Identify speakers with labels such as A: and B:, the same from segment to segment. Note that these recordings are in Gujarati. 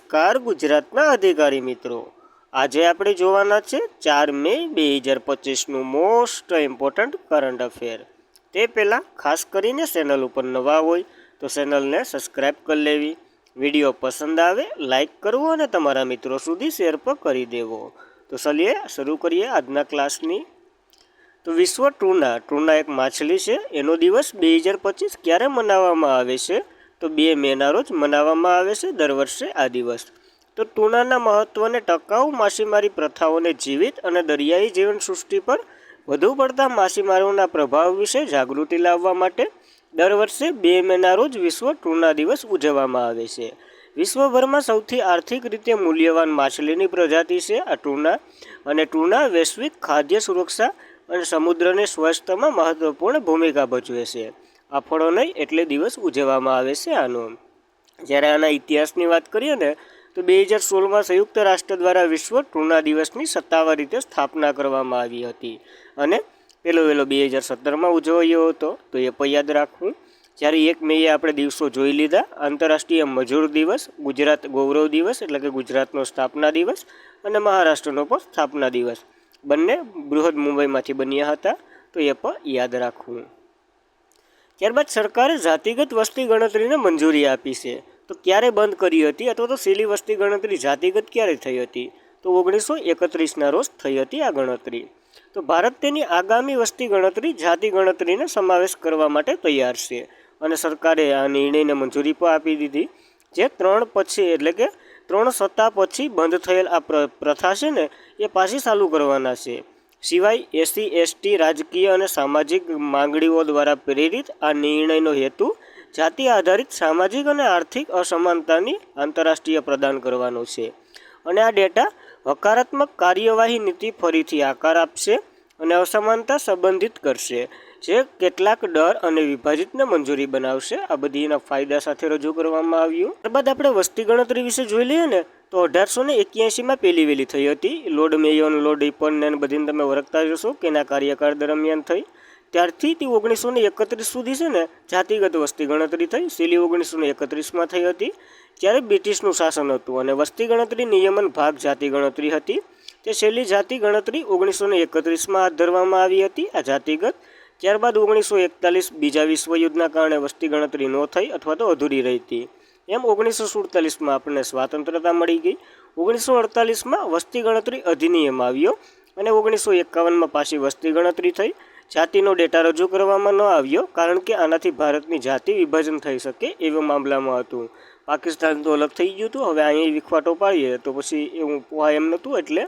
A: નમસ્કાર ગુજરાતના અધિકારી મિત્રો, આજે આપણે જોવાના છે 4 મે 2025નું મોસ્ટ ઇમ્પોર્ટન્ટ કરંટ અફેર। તે પહેલાં ખાસ કરીને ચેનલ ઉપર નવા હોય તો ચેનલને સબસ્ક્રાઈબ કરી લેવી, વિડીયો પસંદ આવે લાઈક કરવો અને તમારા મિત્રો સુધી શેર પણ કરી દેવો। તો ચલીએ શરૂ કરીએ આજના ક્લાસની। તો વિશ્વ ટ્રૂના એક માછલી છે, એનો દિવસ 2025 ક્યારે મનાવવામાં આવે છે? તો 2 મેના રોજ મનાવવામાં આવે છે દર વર્ષે આ દિવસ। તો ટૂનાના મહત્ત્વને ટકાઉ માછીમારી પ્રથાઓને જીવિત અને દરિયાઈ જીવનસૃષ્ટિ પર વધુ પડતા માછીમારોના પ્રભાવ વિશે જાગૃતિ લાવવા માટે દર વર્ષે 2 મેના રોજ વિશ્વ ટૂના દિવસ ઉજવવામાં આવે છે। વિશ્વભરમાં સૌથી આર્થિક રીતે મૂલ્યવાન માછલીની પ્રજાતિ છે આ ટૂના, અને ટૂના વૈશ્વિક ખાદ્ય સુરક્ષા અને સમુદ્રની સ્વચ્છતામાં મહત્વપૂર્ણ ભૂમિકા ભજવે છે। આ ફળો નહીં એટલે દિવસ ઉજવવામાં આવે છે આનો। જ્યારે આના ઇતિહાસની વાત કરીએ ને તો 2016માં સંયુક્ત રાષ્ટ્ર દ્વારા વિશ્વ ટૂના દિવસની સત્તાવાર રીતે સ્થાપના કરવામાં આવી હતી, અને પહેલો 2017માં ઉજવાયો હતો, તો એ પણ યાદ રાખવું। જ્યારે 1 મેએ આપણે દિવસો જોઈ લીધા, આંતરરાષ્ટ્રીય મજૂર દિવસ, ગુજરાત ગૌરવ દિવસ એટલે કે ગુજરાતનો સ્થાપના દિવસ, અને મહારાષ્ટ્રનો પણ સ્થાપના દિવસ, બંને બૃહદ મુંબઈમાંથી બન્યા હતા, તો એ પણ યાદ રાખવું। ત્યારબાદ સરકારે જાતિગત વસ્તી ગણતરીને મંજૂરી આપી છે, તો ક્યારે બંધ કરી હતી અથવા તો છેલ્લી વસ્તી ગણતરી જાતિગત ક્યારે થઈ હતી? તો 1931ના રોજ થઈ હતી આ ગણતરી। તો ભારત તેની આગામી વસ્તી ગણતરી જાતિ ગણતરીને સમાવેશ કરવા માટે તૈયાર છે, અને સરકારે આ નિર્ણયને મંજૂરી પણ આપી દીધી, જે 3 પછી એટલે કે 3 સત્તા પછી બંધ થયેલ આ પ્રથા છે ને એ પાછી ચાલુ કરવાના છે। સિવાય SC/ST રાજકીય અને સામાજિક માંગણીઓ દ્વારા પ્રેરિત આ નિર્ણયનો હેતુ જાતિ આધારિત સામાજિક અને આર્થિક અસમાનતાની આંતરરાષ્ટ્રીય પ્રદાન કરવાનો છે, અને આ ડેટા હકારાત્મક કાર્યવાહી નીતિ ફરીથી આકાર આપશે અને અસમાનતા સંબંધિત કરશે, જે કેટલાક ડર અને વિભાજિતને મંજૂરી બનાવશે। આ બધી એના ફાયદા સાથે રજૂ કરવામાં આવ્યું। ત્યારબાદ આપણે વસ્તી ગણતરી વિશે જોઈ લઈએ ને તો 1881માં પહેલી વહેલી થઈ હતી। લોર્ડ મેયોન, લોર્ડ રિપન બધીને તમે ઓળખતા જશો કે એના કાર્યકાળ દરમિયાન થઈ। ત્યારથી તે 1931 સુધી છે ને જાતિગત વસ્તી ગણતરી થઈ। છેલ્લી 1931માં થઈ હતી, ત્યારે બ્રિટિશનું શાસન હતું, અને વસ્તી ગણતરી નિયમન ભાગ જાતિ ગણતરી હતી। તે છેલ્લી જાતિ ગણતરી 1931માં હાથ ધરવામાં આવી હતી આ જાતિગત। ત્યારબાદ 1941 બીજા વિશ્વયુદ્ધના કારણે વસ્તી ગણતરી ન થઈ અથવા તો અધૂરી રહી હતી। એમ 1947માં આપણને સ્વાતંત્રતા મળી ગઈ। 1948માં વસ્તી ગણતરી અધિનિયમ આવ્યો, અને 1951માં પાછી વસ્તી ગણતરી થઈ। જાતિનો ડેટા રજૂ કરવામાં ન આવ્યો, કારણ કે આનાથી ભારતની જાતિ વિભાજન થઈ શકે એવા મામલામાં હતું। પાકિસ્તાન તો અલગ થઈ ગયું હતું, હવે અહીં વિખવાટો પાડીએ તો પછી એવું પોહાય એમ નહોતું, એટલે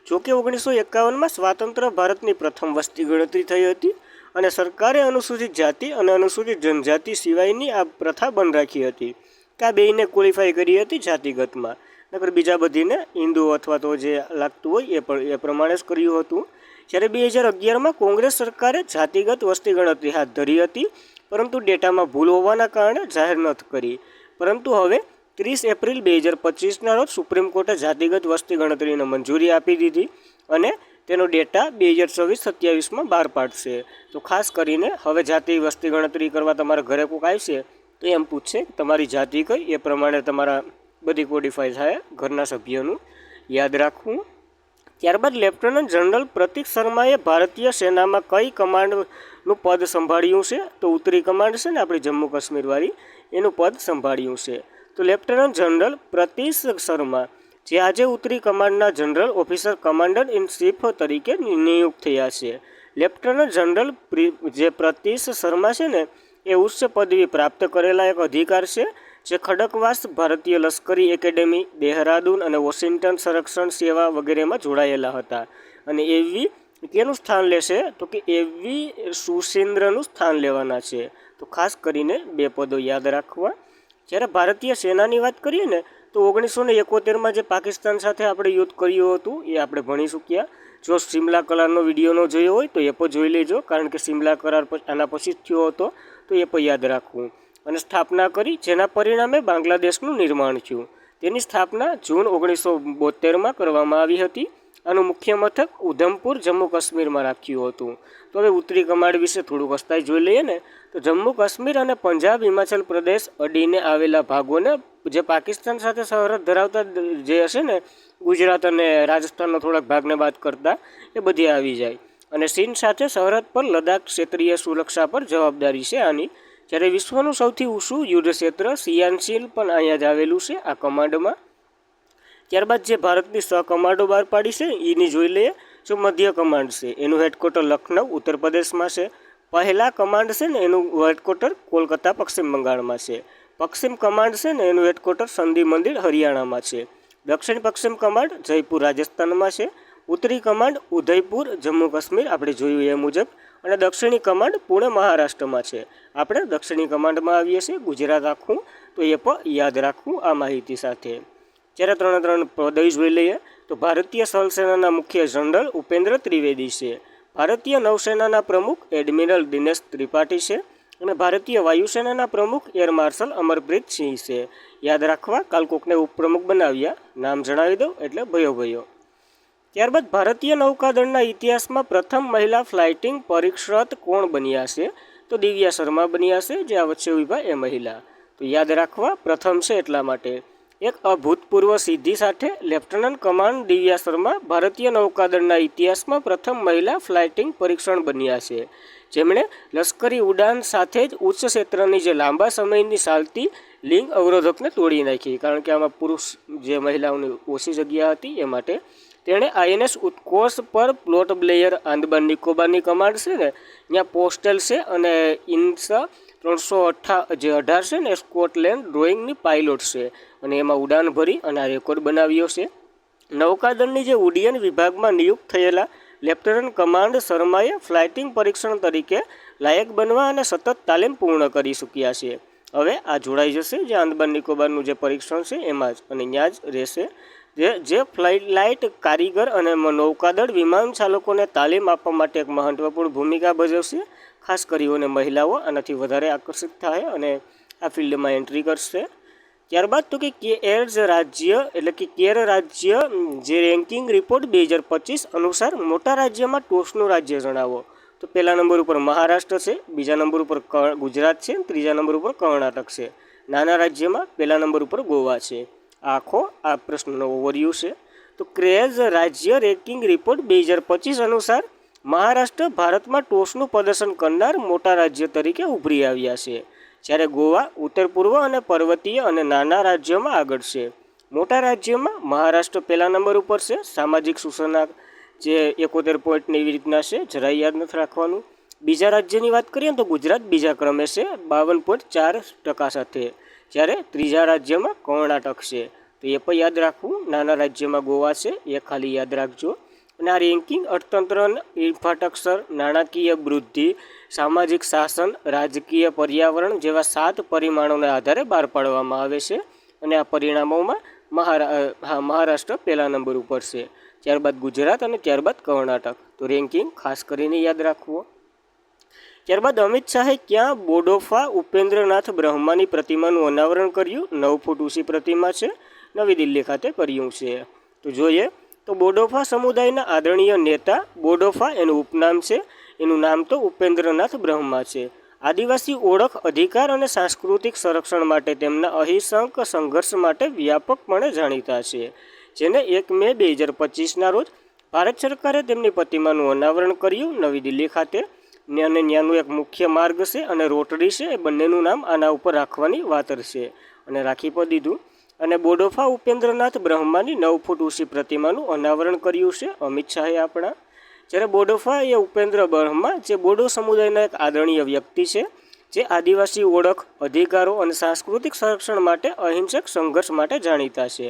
A: જોકે 1951માં સ્વાતંત્ર ભારતની પ્રથમ વસ્તી ગણતરી થઈ હતી, અને સરકારે અનુસૂચિત જાતિ અને અનુસૂચિત જનજાતિ સિવાયની આ પ્રથા બંધ રાખી હતી, કે આ બેયને ક્વોલિફાય કરી હતી જાતિગતમાં, નકર બીજા બધીને હિન્દુ અથવા તો જે લાગતું હોય એ પ્રમાણે જ કર્યું હતું। જ્યારે 2011માં કોંગ્રેસ સરકારે જાતિગત વસ્તી ગણતરી હાથ ધરી હતી, પરંતુ ડેટામાં ભૂલ હોવાના કારણે જાહેર નથી કરી, પરંતુ હવે 30 એપ્રિલ 2025ના રોજ સુપ્રીમ કોર્ટે જાતિગત વસ્તી ગણતરીને મંજૂરી આપી દીધી, અને તેનો ડેટા 2026-27માં બહાર પાડશે। તો ખાસ કરીને હવે જાતિ વસ્તી ગણતરી કરવા તમારા ઘરે કોઈક આવશે તો એમ પૂછશે તમારી જાતિ કઈ, એ પ્રમાણે તમારા બધી કોડિફાઈ થાય ઘરના સભ્યોનું, યાદ રાખવું। ત્યારબાદ લેફ્ટનન્ટ જનરલ પ્રતીક શર્માએ ભારતીય સેનામાં કઈ કમાન્ડનું પદ સંભાળ્યું છે? તો ઉત્તરી કમાન્ડ છે ને આપણી જમ્મુ કાશ્મીરવાળી, એનું પદ સંભાળ્યું છે। તો લેફ્ટનન્ટ જનરલ પ્રતીક શર્મા જે આજે ઉત્તરી કમાન્ડના general officer commander in chief તરીકે નિયુક્ત થયા છે। લેફ્ટનન્ટ જનરલ જે પ્રતીક શર્મા છે ને એ ઉચ્ચ પદવી પ્રાપ્ત કરેલા એક અધિકાર છે, જે ખડકવાસ ભારતીય લશ્કરી એકેડેમી, દેહરાદૂન અને વોશિંગ્ટન સંરક્ષણ સેવા વગેરેમાં જોડાયેલા હતા, અને એવી કેનું સ્થાન લેશે? તો કે એવી સુશેન્દ્રનું સ્થાન લેવાના છે। તો ખાસ કરીને 2 પદો યાદ રાખવા। જ્યારે ભારતીય સેનાની વાત કરીએ ને તો 1971માં જે પાકિસ્તાન સાથે આપણે યુદ્ધ કર્યું હતું એ આપણે ભણી ચૂક્યા। જો સિમલા કરારનો વિડીયો ન જોયો હોય તો એ પણ જોઈ લેજો, કારણ કે સિમલા કરાર આના પછી જ થયો હતો, તો એ પણ યાદ રાખવું। અને સ્થાપના કરી, જેના પરિણામે બાંગ્લાદેશનું નિર્માણ થયું। તેની સ્થાપના જૂન 1972માં કરવામાં આવી હતી, આનું મુખ્ય મથક ઉધમપુર જમ્મુ કાશ્મીરમાં રાખ્યું હતું. તો હવે ઉત્તરી કમાન્ડ વિશે થોડુંક અસ્તાઈ જોઈ લઈએ ને, તો જમ્મુ કાશ્મીર અને પંજાબ હિમાચલ પ્રદેશ અડીને આવેલા ભાગોને જે પાકિસ્તાન સાથે સરહદ ધરાવતા જે હશે ને, ગુજરાત અને રાજસ્થાનનો થોડાક ભાગને બાદ કરતા એ બધી આવી જાય. અને ચીન સાથે સરહદ પર લદ્દાખ ક્ષેત્રીય સુરક્ષા પર જવાબદારી છે આની. જ્યારે વિશ્વનું સૌથી ઊંચું યુદ્ધ ક્ષેત્ર સિયાચીન પણ અહીંયા જ આવેલું છે આ કમાન્ડમાં. ત્યારબાદ જે ભારતની કમાન્ડો બહાર પાડી છે એની જોઈ લઈએ. જો મધ્ય કમાન્ડ છે એનું હેડક્વાર્ટર લખનઉ ઉત્તર પ્રદેશમાં છે. પહેલા કમાન્ડ છે ને એનું હેડક્વાર્ટર કોલકાતા પશ્ચિમ બંગાળમાં છે. પશ્ચિમ કમાન્ડ છે ને એનું હેડક્વાર્ટર સંધિ મંદિર હરિયાણામાં છે. દક્ષિણ પશ્ચિમ કમાન્ડ જયપુર રાજસ્થાનમાં છે. ઉત્તરી કમાન્ડ ઉદયપુર જમ્મુ કાશ્મીર આપણે જોયું એ મુજબ. અને દક્ષિણી કમાન્ડ પુણે મહારાષ્ટ્રમાં છે. આપણે દક્ષિણી કમાન્ડમાં આવીએ છીએ ગુજરાત આખું, તો એ પણ યાદ રાખવું આ માહિતી સાથે. જ્યારે 3 પદવી જોઈ લઈએ. તો ભારતીય સ્થળ સેનાના મુખ્ય જનરલ ઉપેન્દ્ર ત્રિવેદી છે. ભારતીય નૌસેનાના પ્રમુખ એડમિરલ દિનેશ ત્રિપાઠી છે. અને ભારતીય વાયુસેનાના પ્રમુખ એર માર્શલ અમરપ્રીત સિંહ છે. યાદ રાખવા, કાલ કોકને ઉપપ્રમુખ બનાવ્યા, નામ જણાવી દઉં એટલે ભયો. ત્યારબાદ ભારતીય નૌકાદળના ઇતિહાસમાં પ્રથમ મહિલા ફ્લાઇટિંગ પરીક્ષક કોણ બન્યા છે? તો દિવ્યા શર્મા બન્યા છે, જે આ વચ્ચે ઊભા એ મહિલા. તો યાદ રાખવા, પ્રથમ છે એટલા માટે. એક અભૂતપૂર્વ સિદ્ધિ સાથે લેફ્ટનન્ટ કમાન્ડ દિવ્યા શર્મા ભારતીય નૌકાદળના ઇતિહાસમાં પ્રથમ મહિલા ફ્લાઇટિંગ પરીક્ષણ બન્યા છે, જેમણે લશ્કરી ઉડાન સાથે જ ઉચ્ચ ક્ષેત્રની જે લાંબા સમયની ચાલતી લિંગ અવરોધકને તોડી નાખી. કારણ કે આમાં પુરુષ જે મહિલાઓની ઓછી જગ્યા હતી એ માટે તેણે INS ઉત્કર્ષ પર પ્લોટ બ્લેયર આંદમાન નિકોબારની કમાન્ડ છે ને ત્યાં પોસ્ટલ છે અને INS 318 છે ને સ્કોટલેન્ડ ડ્રોઈંગની પાયલોટ છે અને એમાં ઉડાન ભરી અને આ રેકોર્ડ બનાવ્યો છે. નૌકાદળની જે ઉડ્ડયન વિભાગમાં નિયુક્ત થયેલા લેફ્ટનન્ટ કમાન્ડ શર્માએ ફ્લાઇટિંગ પરીક્ષણ તરીકે લાયક બનવા અને સતત તાલીમ પૂર્ણ કરી ચૂક્યા છે. હવે આ જોડાઈ જશે જે આંદમાન નિકોબારનું જે પરીક્ષણ છે એમાં જ, અને ત્યાં જ રહેશે. જે ફ્લાઇટ કારીગર અને નૌકાદળ વિમાન ચાલકોને તાલીમ આપવા માટે એક મહત્વપૂર્ણ ભૂમિકા ભજવશે. ખાસ કરીને મહિલાઓ આનાથી વધારે આકર્ષિત થાય અને આ ફિલ્ડમાં એન્ટ્રી કરશે. ત્યારબાદ તો કે કેર રાજ્ય એટલે કે કેર રાજ્ય જે રેન્કિંગ રિપોર્ટ 2025 અનુસાર મોટા રાજ્યમાં ટોચનું રાજ્ય જણાવો. તો પહેલા નંબર ઉપર મહારાષ્ટ્ર છે, બીજા નંબર ઉપર ગુજરાત છે, ત્રીજા નંબર ઉપર કર્ણાટક છે. નાના રાજ્યમાં પહેલા નંબર ઉપર ગોવા છે. આખો આ પ્રશ્નનો ઓવરવ્યૂ છે. તો ક્રેઝ રાજ્ય રેન્કિંગ રિપોર્ટ 2025 અનુસાર મહારાષ્ટ્ર ભારતમાં ટોચનું પ્રદર્શન કરનાર મોટા રાજ્ય તરીકે ઉભરી આવ્યા છે, જ્યારે ગોવા ઉત્તર પૂર્વ અને પર્વતીય અને નાના રાજ્યોમાં આગળ છે. મોટા રાજ્યોમાં મહારાષ્ટ્ર પહેલા નંબર ઉપર છે. સામાજિક સૂચના જે 71 પોઈન્ટની એવી રીતના છે, જરાય યાદ નથી રાખવાનું. બીજા રાજ્યની વાત કરીએ તો ગુજરાત બીજા ક્રમે છે 52.4% સાથે, જ્યારે ત્રીજા રાજ્યમાં કર્ણાટક છે. તો એ પણ યાદ રાખવું. નાના રાજ્યમાં ગોવા છે, એ ખાલી યાદ રાખજો. અને આ રેન્કિંગ અર્થતંત્ર, ઇન્ફ્રાસ્ટ્રક્ચર, નાણાકીય વૃદ્ધિ, સામાજિક શાસન, રાજકીય પર્યાવરણ જેવા 7 પરિમાણોને આધારે બહાર પાડવામાં આવે છે. અને આ પરિણામોમાં મહારાષ્ટ્ર પહેલા નંબર ઉપર છે, ત્યારબાદ ગુજરાત અને ત્યારબાદ કર્ણાટક. તો રેન્કિંગ ખાસ કરીને યાદ રાખવું. ત્યારબાદ અમિત શાહે ક્યાં બોડોફા ઉપેન્દ્રનાથ બ્રહ્માની પ્રતિમાનું અનાવરણ કર્યું? 9 ફૂટ ઊંચી પ્રતિમા છે, નવી દિલ્હી ખાતે કર્યું છે. તો જોઈએ તો બોડોફા સમુદાયના આદરણીય નેતા બોડોફા એનું ઉપનામ છે, એનું નામ તો ઉપેન્દ્રનાથ બ્રહ્મા છે. આદિવાસી ઓળખ, અધિકાર અને સાંસ્કૃતિક સંરક્ષણ માટે તેમના અહિંસક સંઘર્ષ માટે વ્યાપકપણે જાણીતા છે, જેને 1 મે 2025ના રોજ ભારત સરકારે તેમની પ્રતિમાનું અનાવરણ કર્યું નવી દિલ્હી ખાતે. અને ત્યાંનું એક મુખ્ય માર્ગ છે અને રોટરી છે, એ બંનેનું નામ આના ઉપર રાખવાની વાત છે અને રાખી પણ દીધું. અને બોડોફા ઉપેન્દ્રનાથ બ્રહ્માની 9 ફૂટ ઊંચી પ્રતિમાનું અનાવરણ કર્યું છે અમિત શાહે આપણા. જ્યારે બોડોફા એ ઉપેન્દ્ર બ્રહ્મા જે બોડો સમુદાયના એક આદરણીય વ્યક્તિ છે, જે આદિવાસી ઓળખ, અધિકારો અને સાંસ્કૃતિક સંરક્ષણ માટે અહિંસક સંઘર્ષ માટે જાણીતા છે.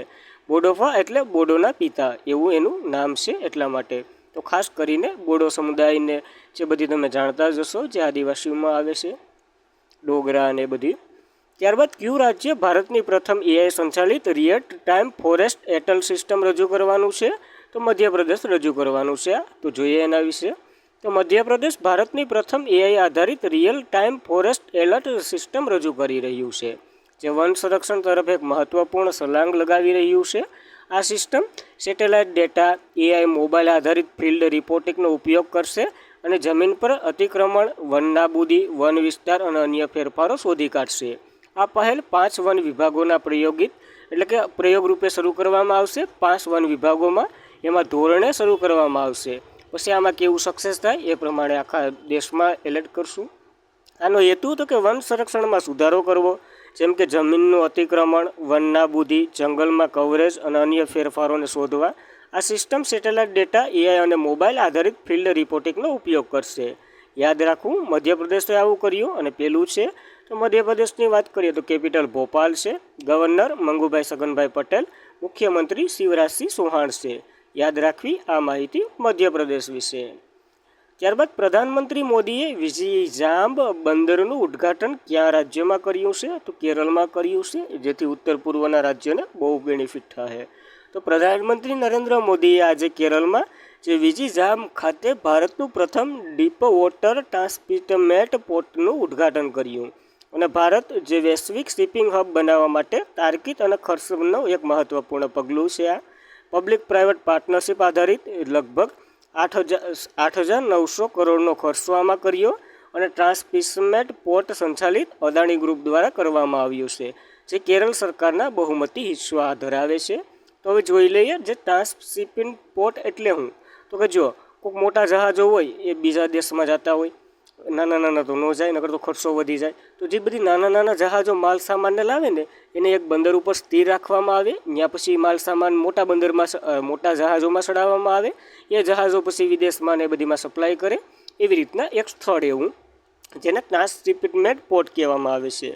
A: બોડોફા એટલે બોડોના પિતા એવું એનું નામ છે, એટલા માટે. તો ખાસ કરીને બોડો સમુદાયને જે બધી તમે જાણતા જ હશો, જે આદિવાસીઓમાં આવે છે, ડોગરા અને બધી. ત્યારબાદ કયું રાજ્ય ભારતની પ્રથમ AI સંચાલિત રિયલ ટાઈમ ફોરેસ્ટ એટલ સિસ્ટમ રજૂ કરવાનું છે? તો મધ્યપ્રદેશ રજૂ કરવાનું છે. તો જોઈએ એના વિશે. તો મધ્યપ્રદેશ ભારતની પ્રથમ AI આધારિત real time forest alert system રજૂ કરી રહ્યું છે, જે વન સંરક્ષણ તરફ એક મહત્વપૂર્ણ છલાંગ લગાવી રહ્યું છે. આ system satellite data, AI, mobile આધારિત ફિલ્ડ રિપોર્ટિંગનો ઉપયોગ કરશે અને જમીન પર અતિક્રમણ, વન નાબૂદી, વન વિસ્તાર અને અન્ય ફેરફારો શોધી કાઢશે. આ પહેલ 5 વન વિભાગોના પ્રયોગ રૂપે શરૂ કરવામાં આવશે. 5 વન વિભાગોમાં એમાં ધોરણે શરૂ કરવામાં આવશે. પછી આમાં કેવું સક્સેસ થાય એ પ્રમાણે આખા દેશમાં એલર્ટ કરશું. આનો હેતુ તો કે વન સંરક્ષણમાં સુધારો કરવો, જેમ કે જમીનનું અતિક્રમણ, વન નાબૂદી, જંગલમાં કવરેજ અને અન્ય ફેરફારોને શોધવા. આ સિસ્ટમ સેટેલાઇટ ડેટા, AI અને મોબાઈલ આધારિત ફિલ્ડ રિપોર્ટિંગનો ઉપયોગ કરશે. યાદ રાખવું, મધ્યપ્રદેશે આવું કર્યું. અને પેલું છે તો મધ્યપ્રદેશની વાત કરીએ તો કેપિટલ ભોપાલ છે, ગવર્નર મંગુભાઈ છગનભાઈ પટેલ, મુખ્યમંત્રી શિવરાજસિંહ ચૌહાણ છે. યાદ રાખવી આ માહિતી મધ્યપ્રદેશ વિશે. ત્યારબાદ પ્રધાનમંત્રી મોદીએ વિજયજાંબ બંદરનું ઉદ્ઘાટન કયા રાજ્યમાં કર્યું છે? તો કેરળમાં કર્યું છે, જેથી ઉત્તર પૂર્વના રાજ્યોને બહુ બેનિફિટ થાય. તો પ્રધાનમંત્રી નરેન્દ્ર મોદીએ આજે કેરળમાં જે વિજયજાંબ ખાતે ભારતનું પ્રથમ ડીપ વોટર ટ્રાન્સશિપમેન્ટ પોર્ટનું ઉદ્ઘાટન કર્યું. અને ભારત જે વૈશ્વિક શિપિંગ હબ બનાવવા માટે તાર્કિક અને ખર્ચનો એક મહત્વપૂર્ણ પગલું છે. આ પબ્લિક પ્રાઇવેટ પાર્ટનરશિપ આધારિત લગભગ 8,900 કરોડનો ખર્ચો આમાં કર્યો અને ટ્રાન્સશિપમેન્ટ પોર્ટ સંચાલિત અદાણી ગ્રુપ દ્વારા કરવામાં આવ્યું છે, જે કેરળ સરકારના બહુમતી હિસ્સો ધરાવે છે. તો હવે જોઈ લઈએ જે ટ્રાન્સશિપિંગ પોર્ટ એટલે શું? તો કે જો કોઈક મોટા જહાજો હોય એ બીજા દેશમાં જતા હોય, નાના તો ન જાય, નકર તો ખર્ચો વધી જાય. તો જે બધી નાના જહાજો માલ સામાનને લાવે ને એને એક બંદર ઉપર સ્થિર રાખવામાં આવે. ત્યાં પછી માલ સામાન મોટા બંદરમાં મોટા જહાજોમાં ચડાવવામાં આવે. એ જહાજો પછી વિદેશમાં ને બધીમાં સપ્લાય કરે. એવી રીતના એક સ્થળ એવું જેને ટ્રાન્સશિપમેન્ટ પોર્ટ કહેવામાં આવે છે.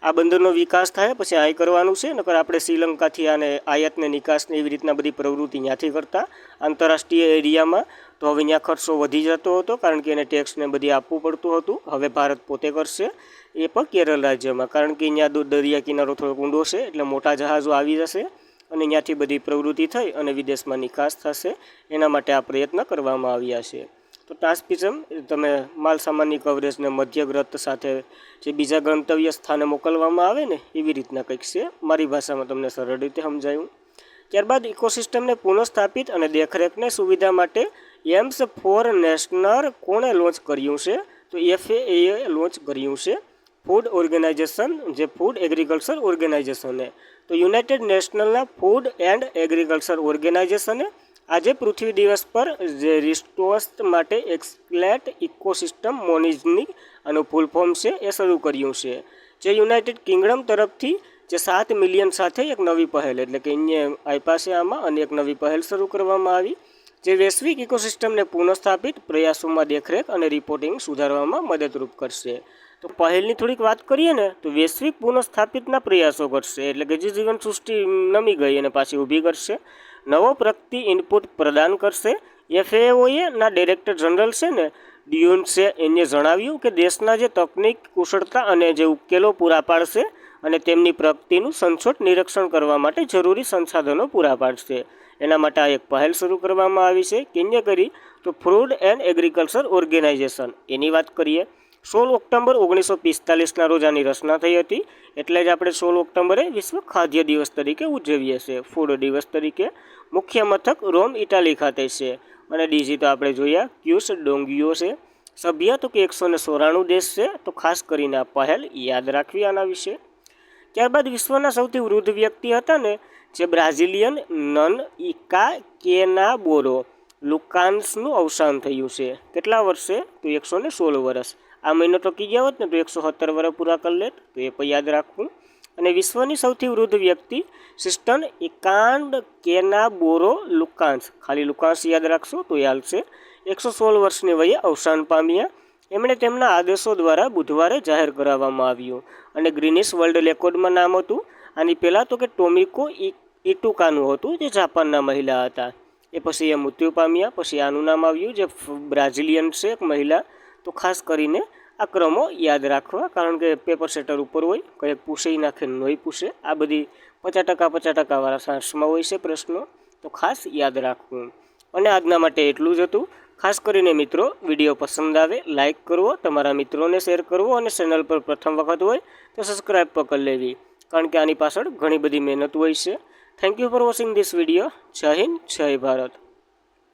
A: આ બંદરનો વિકાસ થાય પછી આ કરવાનું છે. નકર આપણે શ્રીલંકાથી આને આયાતને નિકાસને એવી રીતના બધી પ્રવૃત્તિ ત્યાંથી કરતા આંતરરાષ્ટ્રીય એરિયામાં. તો હવે ત્યાં ખર્ચો વધી જતો હતો કારણ કે એને ટેક્સને બધી આપવું પડતું હતું. હવે ભારત પોતે કરશે, એ પણ કેરળ રાજ્યમાં, કારણ કે ત્યાં દરિયા કિનારો થોડોક ઊંડો છે એટલે મોટા જહાજો આવી જશે અને ત્યાંથી બધી પ્રવૃત્તિ થઈ અને વિદેશમાં નિકાસ થશે. એના માટે આ પ્રયત્ન કરવામાં આવ્યા છે. તો ટ્રાન્સશિપમ તમે માલ સામાનની કવરેજને મધ્યગ્રત સાથે જે બીજા ગંતવ્ય સ્થાને મોકલવામાં આવે ને એવી રીતના કંઈક છે. મારી ભાષામાં તમને સરળ રીતે સમજાયું. ત્યારબાદ ઇકોસિસ્ટમને પુનઃસ્થાપિત અને દેખરેખને સુવિધા માટે એમ્સ ફોર નેશનલ કોણે લોન્ચ કર્યું છે? તો FAA લોન્ચ કર્યું છે. ફૂડ ઓર્ગેનાઇઝેશન, જે ફૂડ એગ્રીકલ્ચર ઓર્ગેનાઇઝેશને, તો યુનાઇટેડ નેશનલના ફૂડ એન્ડ એગ્રીકલ્ચર ઓર્ગેનાઇઝેશને આજે પૃથ્વી દિવસ પર જે રિસોર્સ માટે એક્સક્લેટ ઇકોસિસ્ટમ મોનિટરિંગ આનું ફૂલ ફોર્મ છે એ શરૂ કર્યું છે. જે યુનાઇટેડ કિંગડમ તરફથી જે 7 મિલિયન સાથે એક નવી પહેલ, એટલે કે અહીંયા આપ્યા છે આમાં, અને એક નવી પહેલ શરૂ કરવામાં આવી જે વૈશ્વિક ઇકોસિસ્ટમને પુનઃસ્થાપિત પ્રયાસોમાં દેખરેખ અને રિપોર્ટિંગ સુધારવામાં મદદરૂપ કરશે. તો પહેલની થોડીક વાત કરીએ ને તો વૈશ્વિક પુનઃસ્થાપિતના પ્રયાસો કરશે, એટલે કે જે જીવન સૃષ્ટિ નમી ગઈ અને પાછી ઊભી કરશે. નવો પ્રગતિ ઇનપુટ પ્રદાન કરશે. FAOએ ના ડાયરેક્ટર જનરલ છે ને ડિયુન્સે એને જણાવ્યું કે દેશના જે તકનિક કુશળતા અને જે ઉકેલો પૂરા પાડશે અને તેમની પ્રગતિનું સચોટ નિરીક્ષણ કરવા માટે જરૂરી સંસાધનો પૂરા પાડશે. એના માટે આ એક પહેલ શરૂ કરવામાં આવી છે. કેન્ય કરી તો ફૂડ એન્ડ એગ્રીકલ્ચર ઓર્ગેનાઇઝેશન, એની વાત કરીએ. 16 ઓક્ટોબર 1945ના રોજ આની રચના થઈ હતી. એટલે જ આપણે 16 ઓક્ટોબરે વિશ્વ ખાદ્ય દિવસ તરીકે ઉજવીએ છીએ, ફૂડ દિવસ તરીકે. મુખ્ય મથક રોમ, ઇટાલી ખાતે છે. અને ડીજી તો આપણે જોયા ક્યુસ ડોંગીઓ છે. સભ્ય તો કે 194 દેશ છે. તો ખાસ કરીને આ પહેલ યાદ રાખવી આના વિશે. ત્યારબાદ વિશ્વના સૌથી વૃદ્ધ વ્યક્તિ હતા ને જે બ્રાઝિલિયન નન ઇકાકેનાબોરો લુકાન્સનું અવસાન થયું છે. કેટલા વર્ષે? તો 116 વર્ષ. આ મહિનો ટકી ગયા હોત ને તો 117 વર્ષ પૂરા કરી લેત, તો એ પણ યાદ રાખવું. અને વિશ્વની સૌથી વૃદ્ધ વ્યક્તિ સિસ્ટન ઇકાન્કેનાબોરો લુકાન્સ, ખાલી લુકાન્સ યાદ રાખશો તો એ હાલશે. 116 વર્ષની વયે અવસાન પામ્યા. એમણે તેમના આદેશો દ્વારા બુધવારે જાહેર કરાવવામાં આવ્યું અને ગ્રીનિસ વર્લ્ડ રેકોર્ડમાં નામ હતું. આની પહેલાં તો કે ટોમિકો ઇટુકાનું હતું, જે જાપાનના મહિલા હતા. એ પછી એ મૃત્યુ પામ્યા. પછી આનું નામ આવ્યું જે બ્રાઝિલિયન છે એક મહિલા. તો ખાસ કરીને આ ક્રમો યાદ રાખવા, કારણ કે પેપર સેટર ઉપર હોય, કંઈક પૂછે નાખે નહીં પૂછે. આ બધી 50% વાળા સાયન્સમાં હોય છે પ્રશ્નો, તો ખાસ યાદ રાખવું. અને આજના માટે એટલું જ હતું. ખાસ કરીને મિત્રો, વિડીયો પસંદ આવે લાઇક કરવો, તમારા મિત્રોને શેર કરવો અને ચેનલ પર પ્રથમ વખત હોય તો સબસ્ક્રાઈબ પણ કરી લેવી, કારણ કે આની પાછળ ઘણી બધી મહેનત હોય છે. Thank you for watching this video. જય હિન્દ, જય ભારત.